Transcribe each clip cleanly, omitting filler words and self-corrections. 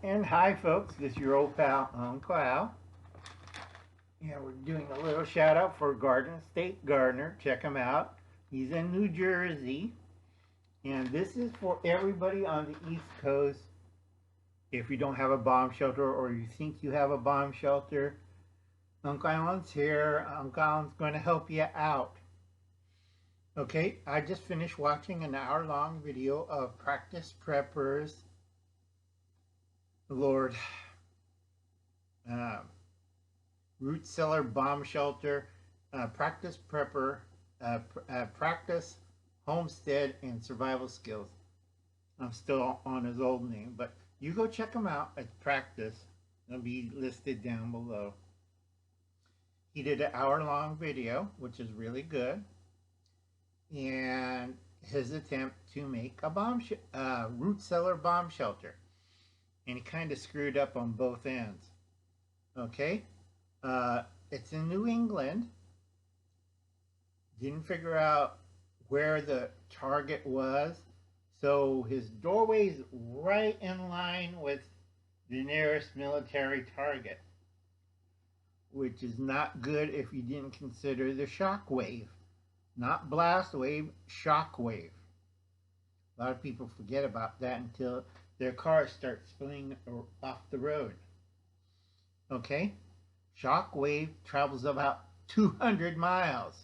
And hi, folks. This is your old pal, Uncle Al. Yeah, we're doing a little shout out for Garden State Gardener. Check him out. He's in New Jersey. And this is for everybody on the East Coast. If you don't have a bomb shelter or you think you have a bomb shelter, Uncle Alan's here. Uncle Alan's going to help you out. Okay, I just finished watching an hour-long video of practice preppers. Lord. Root cellar bomb shelter, practice prepper, practice homestead, and survival skills. I'm still on his old name, but you go check him out at practice. It'll be listed down below. He did an hour-long video, which is really good, and his attempt to make a root cellar bomb shelter, and he kind of screwed up on both ends. Okay. It's in New England. Didn't figure out where the target was. So his doorway's right in line with the nearest military target, which is not good if you didn't consider the shock wave. Not blast wave, shock wave. A lot of people forget about that until their cars start spinning off the road. Okay? Shock wave travels about 200 miles.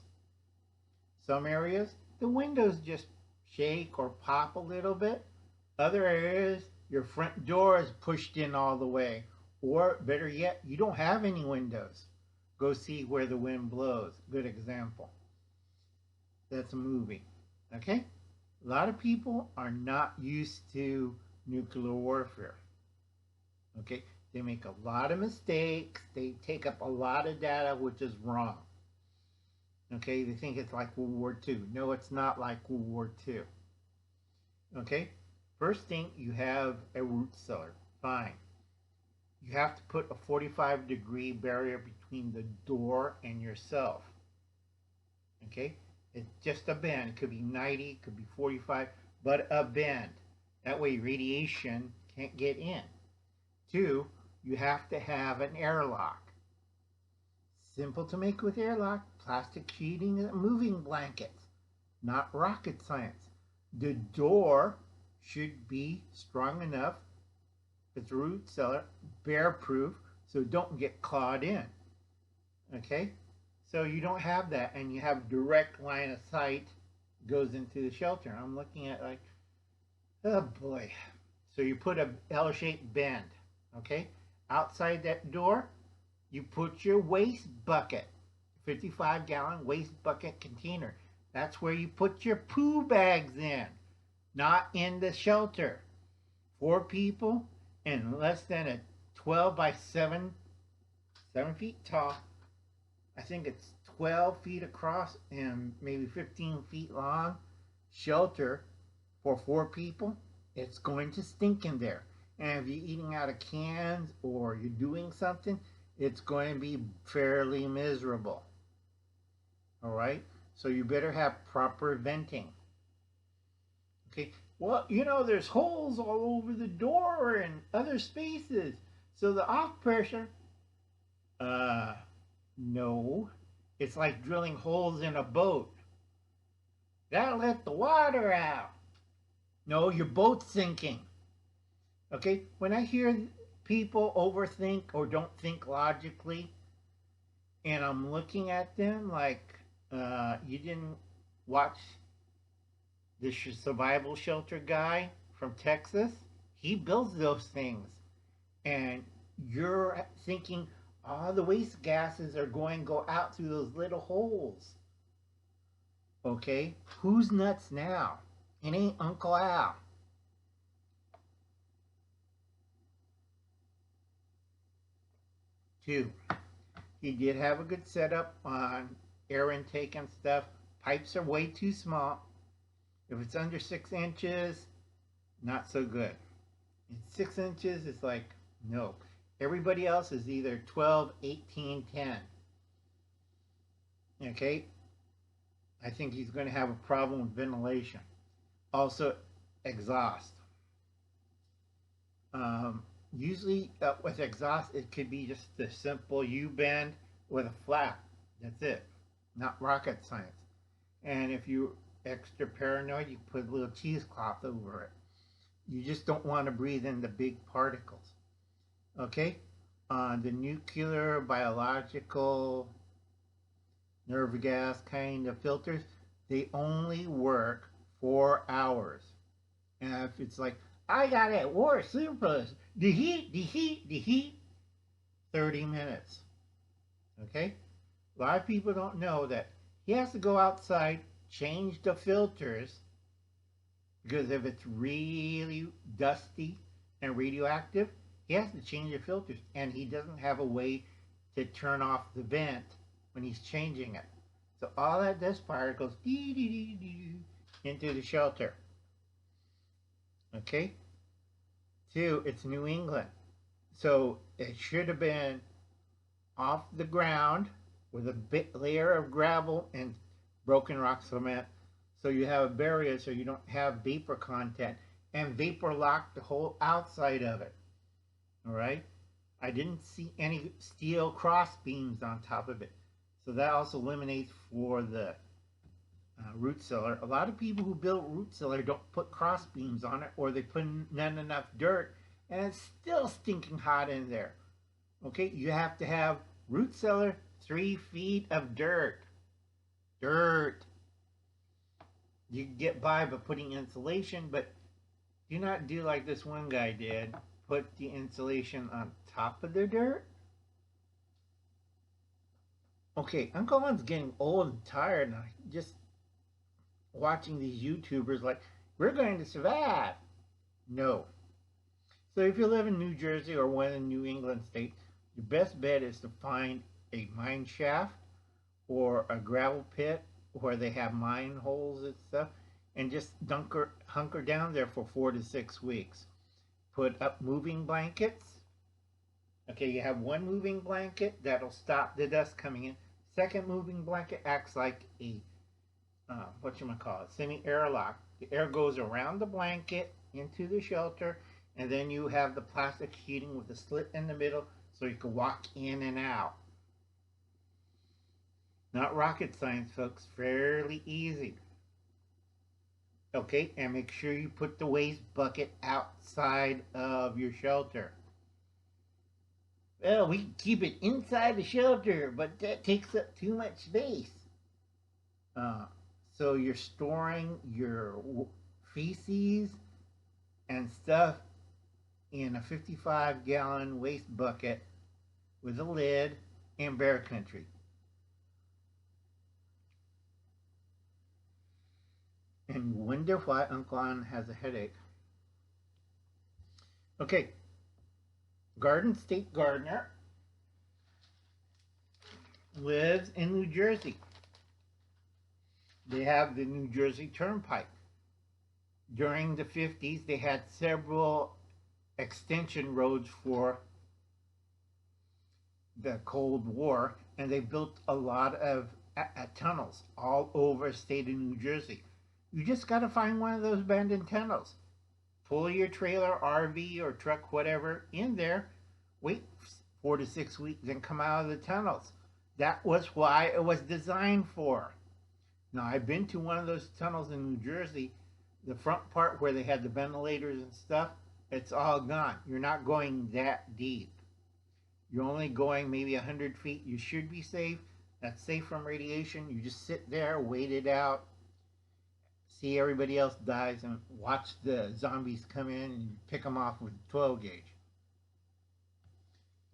Some areas, the windows just shake or pop a little bit. Other areas, your front door is pushed in all the way. Or better yet, you don't have any windows. Go see where the wind blows. Good example. That's a movie. Okay? A lot of people are not used to nuclear warfare. Okay? They make a lot of mistakes. They take up a lot of data, which is wrong. Okay, they think it's like World War II. No, it's not like World War II. Okay, first thing, you have a root cellar. Fine. You have to put a 45-degree barrier between the door and yourself. Okay, it's just a bend. It could be 90, it could be 45, but a bend. That way radiation can't get in. 2, you have to have an airlock. Simple to make with airlock, plastic sheeting and moving blankets. Not rocket science. The door should be strong enough, it's a root cellar, bear proof, so don't get clawed in. Okay? So you don't have that, and you have direct line of sight goes into the shelter. I'm looking at like, oh boy. So you put a L-shaped bend. Okay? Outside that door, you put your waste bucket, 55-gallon waste bucket container. That's where you put your poo bags in, not in the shelter. 4 people and less than a 12 by 7 feet tall. I think it's 12 feet across and maybe 15 feet long shelter for 4 people. It's going to stink in there. And if you're eating out of cans or you're doing something, it's going to be fairly miserable. All right? So you better have proper venting. Okay? Well, you know, there's holes all over the door and other spaces. So the off pressure, no. It's like drilling holes in a boat. Gotta let the water out. No, your boat's sinking. Okay, when I hear people overthink or don't think logically, and I'm looking at them like, you didn't watch the survival shelter guy from Texas? He builds those things. And you're thinking, all the waste gases are going to go out through those little holes. Okay, who's nuts now? It ain't Uncle Al. 2, he did have a good setup on air intake and stuff. Pipes are way too small. If it's under 6 inches, not so good. It's 6 inches, it's like, no. Everybody else is either 12, 18, 10. Okay? I think he's going to have a problem with ventilation. Also, exhaust. Usually with exhaust, it could be just the simple U-bend with a flap. That's it. Not rocket science. And if you're extra paranoid, you put a little cheesecloth over it. You just don't want to breathe in the big particles. Okay? The nuclear, biological, nerve gas kind of filters, they only work 4 hours. And if it's like, I got it, war surplus, the heat, 30 minutes. Okay? A lot of people don't know that he has to go outside, change the filters, because if it's really dusty and radioactive, he has to change the filters, and he doesn't have a way to turn off the vent when he's changing it. So all that dust particles into the shelter. Okay? 2, it's New England. So it should have been off the ground with a bit layer of gravel and broken rock cement, so you have a barrier so you don't have vapor content, and vapor lock the whole outside of it. All right? I didn't see any steel cross beams on top of it, so that also eliminates for the root cellar. A lot of people who build root cellar don't put cross beams on it, or they put not enough dirt, and it's still stinking hot in there. Okay, you have to have root cellar 3 feet of dirt. Dirt. You can get by putting insulation, but do not do like this one guy did. Put the insulation on top of the dirt. Okay, Uncle On's getting old and tired, and I just watching these YouTubers like, we're going to survive. No. So if you live in New Jersey or one of the New England states, your best bet is to find a mine shaft or a gravel pit where they have mine holes and stuff, and just hunker down there for 4 to 6 weeks. Put up moving blankets. Okay, you have one moving blanket that'll stop the dust coming in. Second moving blanket acts like a semi-airlock. The air goes around the blanket into the shelter, and then you have the plastic sheeting with a slit in the middle so you can walk in and out. Not rocket science, folks. Fairly easy. Okay, and make sure you put the waste bucket outside of your shelter. Well, we can keep it inside the shelter, but that takes up too much space. So you're storing your feces and stuff in a 55-gallon waste bucket with a lid in bear country. And wonder why Uncle On has a headache. Okay, Garden State Gardener lives in New Jersey. They have the New Jersey Turnpike. During the 50s, they had several extension roads for the Cold War, and they built a lot of tunnels all over the state of New Jersey. You just got to find one of those abandoned tunnels. Pull your trailer, RV, or truck, whatever, in there. Wait 4 to 6 weeks, then come out of the tunnels. That was why it was designed for. Now, I've been to one of those tunnels in New Jersey. The front part where they had the ventilators and stuff, it's all gone. You're not going that deep. You're only going maybe 100 feet. You should be safe. That's safe from radiation. You just sit there, wait it out, see everybody else dies, and watch the zombies come in and pick them off with a 12 gauge.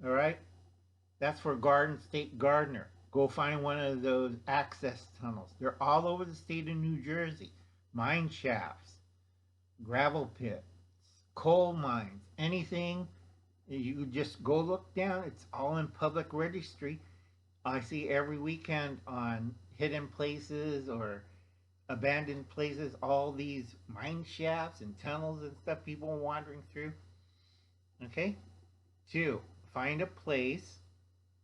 All right? That's for Garden State Gardener. Go find one of those access tunnels. They're all over the state of New Jersey. Mine shafts, gravel pits, coal mines, anything. You just go look down. It's all in public registry. I see every weekend on hidden places or abandoned places, all these mine shafts and tunnels and stuff people are wandering through. Okay? 2, find a place,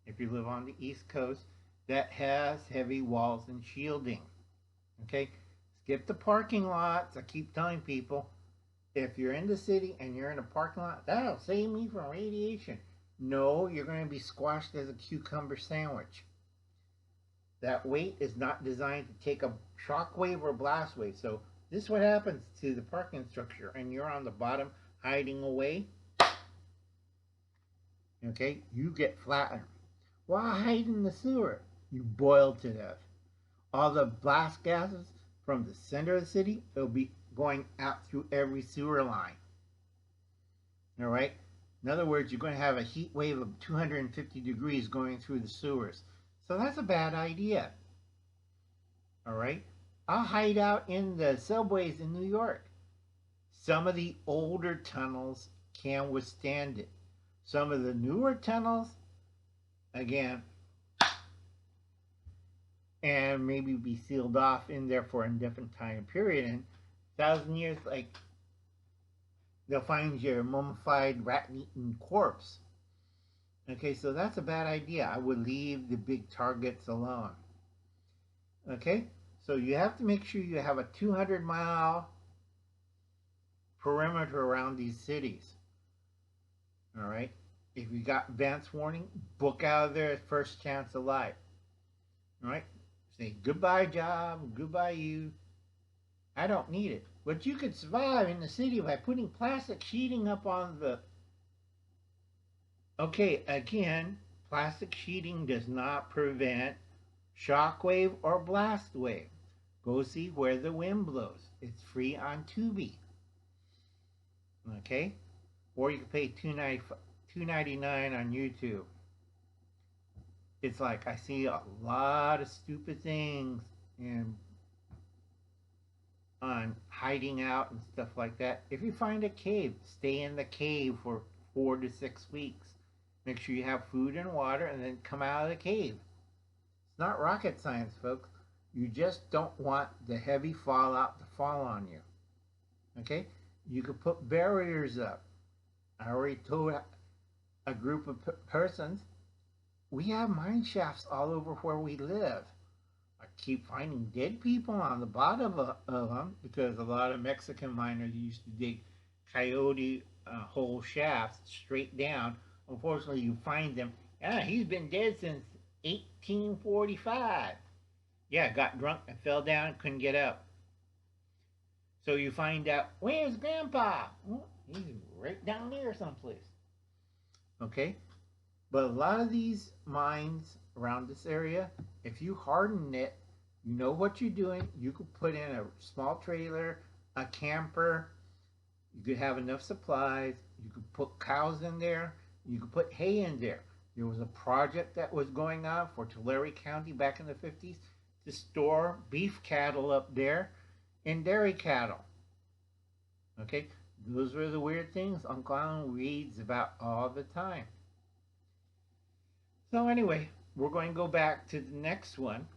if you live on the East Coast, that has heavy walls and shielding. Okay? Skip the parking lots. I keep telling people, If you're in the city and you're in a parking lot, that'll save me from radiation. No, you're going to be squashed as a cucumber sandwich. That weight is not designed to take a shock wave or blast wave. So this is what happens to the parking structure, and you're on the bottom hiding away. Okay, you get flattened. While hiding in the sewer, you boil to death. All the blast gases from the center of the city will be going out through every sewer line. All right? In other words, you're going to have a heat wave of 250 degrees going through the sewers. So that's a bad idea. All right? I'll hide out in the subways in New York. Some of the older tunnels can withstand it. Some of the newer tunnels, again, and maybe be sealed off in there for an indefinite time period. And 1,000 years, like, they'll find your mummified, rat-eaten corpse. Okay, so that's a bad idea. I would leave the big targets alone. Okay, so you have to make sure you have a 200-mile perimeter around these cities. All right, if you got advance warning, book out of there first chance alive. All right, say goodbye job, goodbye you. I don't need it. But you could survive in the city by putting plastic sheeting up on the... Okay, again, plastic sheeting does not prevent shockwave or blast wave. Go see Where the Wind Blows. It's free on Tubi. Okay? Or you can pay $2.99 on YouTube. It's like I see a lot of stupid things and on hiding out and stuff like that. If you find a cave, stay in the cave for 4 to 6 weeks. Make sure you have food and water and then come out of the cave. It's not rocket science, folks. You just don't want the heavy fallout to fall on you. Okay? You could put barriers up. I already told a group of persons, we have mine shafts all over where we live. I keep finding dead people on the bottom of them because a lot of Mexican miners used to dig coyote hole shafts straight down. Unfortunately, you find them. He's been dead since 1845. Yeah, got drunk and fell down, couldn't get up. So you find out, where's Grandpa? Well, he's right down there someplace. Okay? But a lot of these mines around this area, if you harden it, you know what you're doing. You could put in a small trailer, a camper. You could have enough supplies. You could put cows in there. You could put hay in there. There was a project that was going on for Tulare County back in the 50s to store beef cattle up there and dairy cattle. Okay? Those were the weird things Uncle Alan reads about all the time. So anyway, we're going to go back to the next one.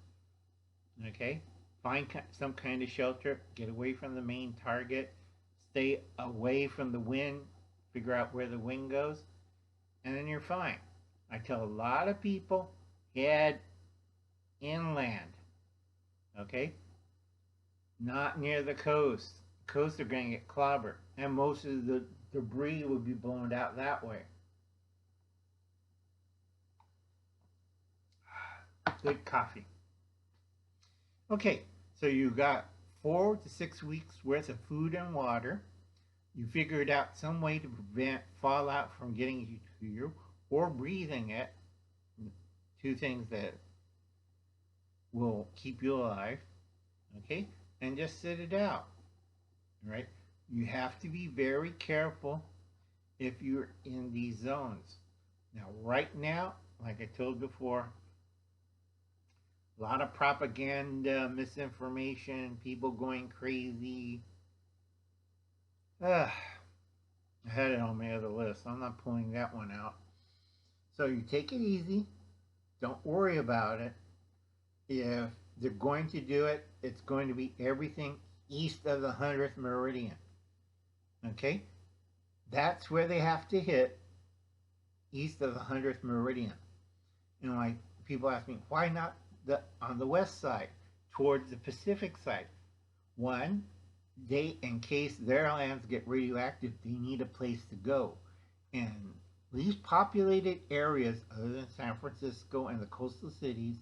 Okay? Find some kind of shelter. Get away from the main target. Stay away from the wind. Figure out where the wind goes. And then you're fine. I tell a lot of people, head inland. Okay? Not near the coast. Coasts are going to get clobbered. And most of the debris will be blown out that way. Good coffee. Okay, so you got 4 to 6 weeks worth of food and water. You figured out some way to prevent fallout from getting to you or breathing it. 2 things that will keep you alive. Okay, and just sit it out. All right, you have to be very careful if you're in these zones. Now, right now, like I told before, a lot of propaganda, misinformation, people going crazy. I had it on my other list. I'm not pulling that one out. So you take it easy. Don't worry about it. If they're going to do it, it's going to be everything east of the 100th meridian. Okay? That's where they have to hit, east of the 100th meridian. And like people ask me, why not on the west side, towards the Pacific side? One, they, in case their lands get radioactive, they need a place to go. And these populated areas, other than San Francisco and the coastal cities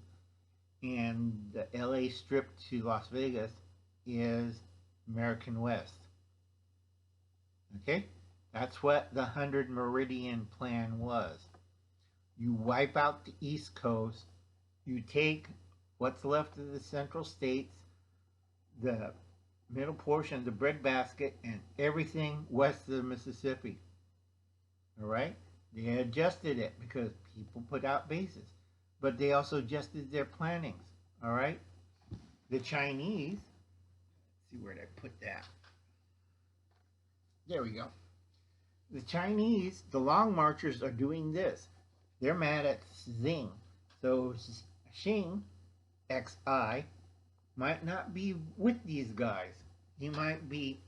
and the LA Strip to Las Vegas, is American West. Okay? That's what the 100 Meridian Plan was. You wipe out the East Coast, you take what's left of the central states, the middle portion of the breadbasket, and everything west of the Mississippi. All right? They adjusted it because people put out bases, but they also adjusted their plannings. All right? The Chinese, let's see where did I put that. There we go. The Chinese, the Long Marchers, are doing this. They're mad at Xing. So Xing, XI, might not be with these guys. He might be...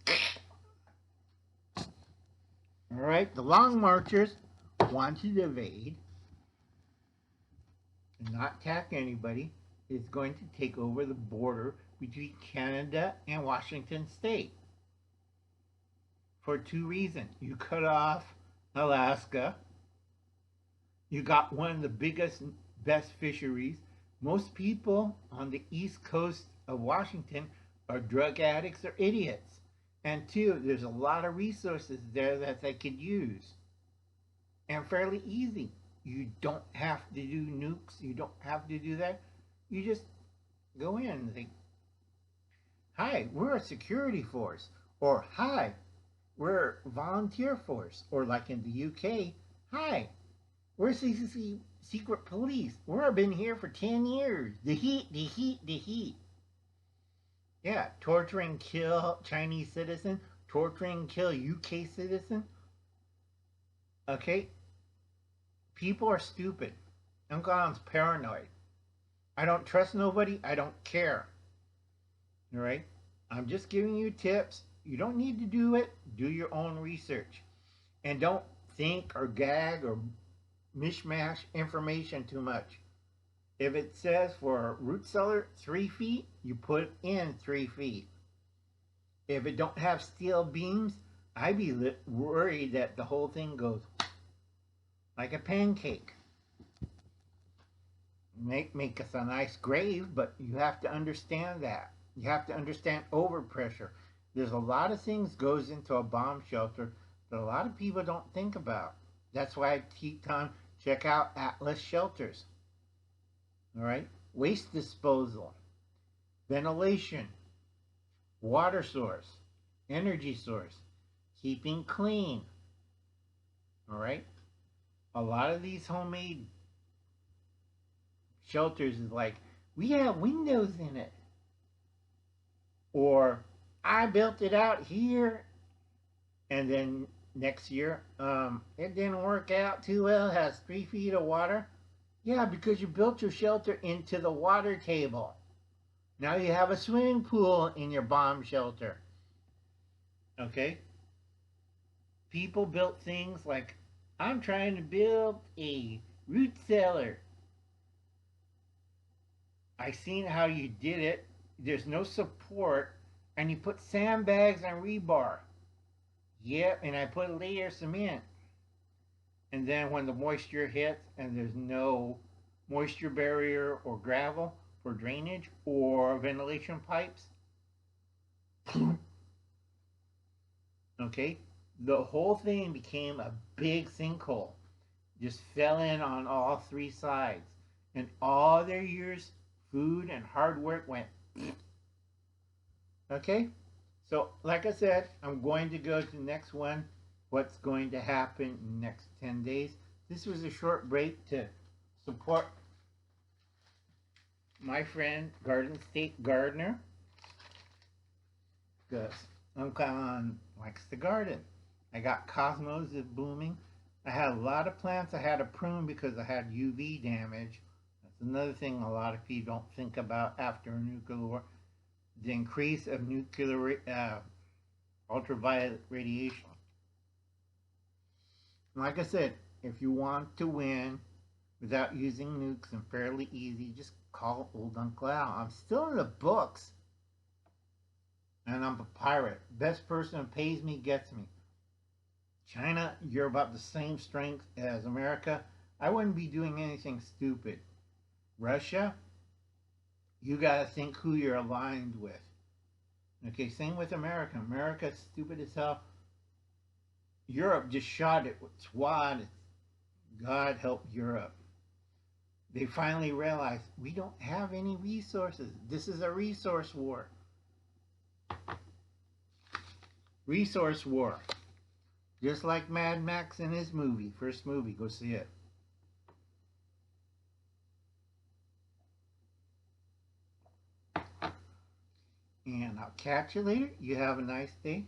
Alright, the Long Marchers want to invade and not attack anybody. Is going to take over the border between Canada and Washington State. For two reasons. You cut off Alaska. You got one of the biggest, best fisheries. Most people on the east coast of Washington are drug addicts or idiots. And two, there's a lot of resources there that they could use. And fairly easy. You don't have to do nukes. You don't have to do that. You just go in and think, hi, we're a security force. Or, hi, we're a volunteer force. Or like in the UK, hi, we're CCC secret police. We've been here for 10 years. The heat, the heat, the heat. Yeah, torture and kill Chinese citizen, torture and kill UK citizen. Okay? People are stupid. Uncle's paranoid. I don't trust nobody. I don't care. All right? I'm just giving you tips. You don't need to do it. Do your own research. And don't think or gag or mishmash information too much. If it says for a root cellar 3 feet, you put in 3 feet. If it don't have steel beams, I'd be worried that the whole thing goes like a pancake. Make us a nice grave, but you have to understand that. You have to understand overpressure. There's a lot of things goes into a bomb shelter that a lot of people don't think about. That's why I keep telling check out Atlas shelters. All right? Waste disposal, ventilation, water source, energy source, keeping clean. All right? A lot of these homemade shelters is like, we have windows in it. Or, I built it out here, and then next year, it didn't work out too well, it has 3 feet of water. Yeah, because you built your shelter into the water table. Now you have a swimming pool in your bomb shelter. Okay? People built things like, I'm trying to build a root cellar. I seen how you did it. There's no support, and you put sandbags and rebar. Yep, and I put a layer of cement. And then when the moisture hits and there's no moisture barrier or gravel for drainage or ventilation pipes, okay, the whole thing became a big sinkhole. Just fell in on all 3 sides. And all their years, food and hard work went. Okay? So, like I said, I'm going to go to the next one. What's going to happen in the next 10 days. This was a short break to support my friend, Garden State Gardener. Because Uncle likes to garden. I got cosmos is blooming. I had a lot of plants I had to prune because I had UV damage. That's another thing a lot of people don't think about after a nuclear war. The increase of nuclear ultraviolet radiation. Like I said, if you want to win without using nukes and fairly easy, just call old Uncle Al. I'm still in the books. and I'm a pirate. Best person who pays me gets me. China, you're about the same strength as America. I wouldn't be doing anything stupid. Russia, you gotta think who you're aligned with. Okay, same with America. America's stupid as hell. Europe just shot it with SWAT. God help Europe. They finally realized we don't have any resources. This is a resource war. Resource war. Just like Mad Max in his movie, first movie. Go see it. And I'll catch you later. You have a nice day.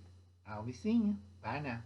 I'll be seeing you. Bye now.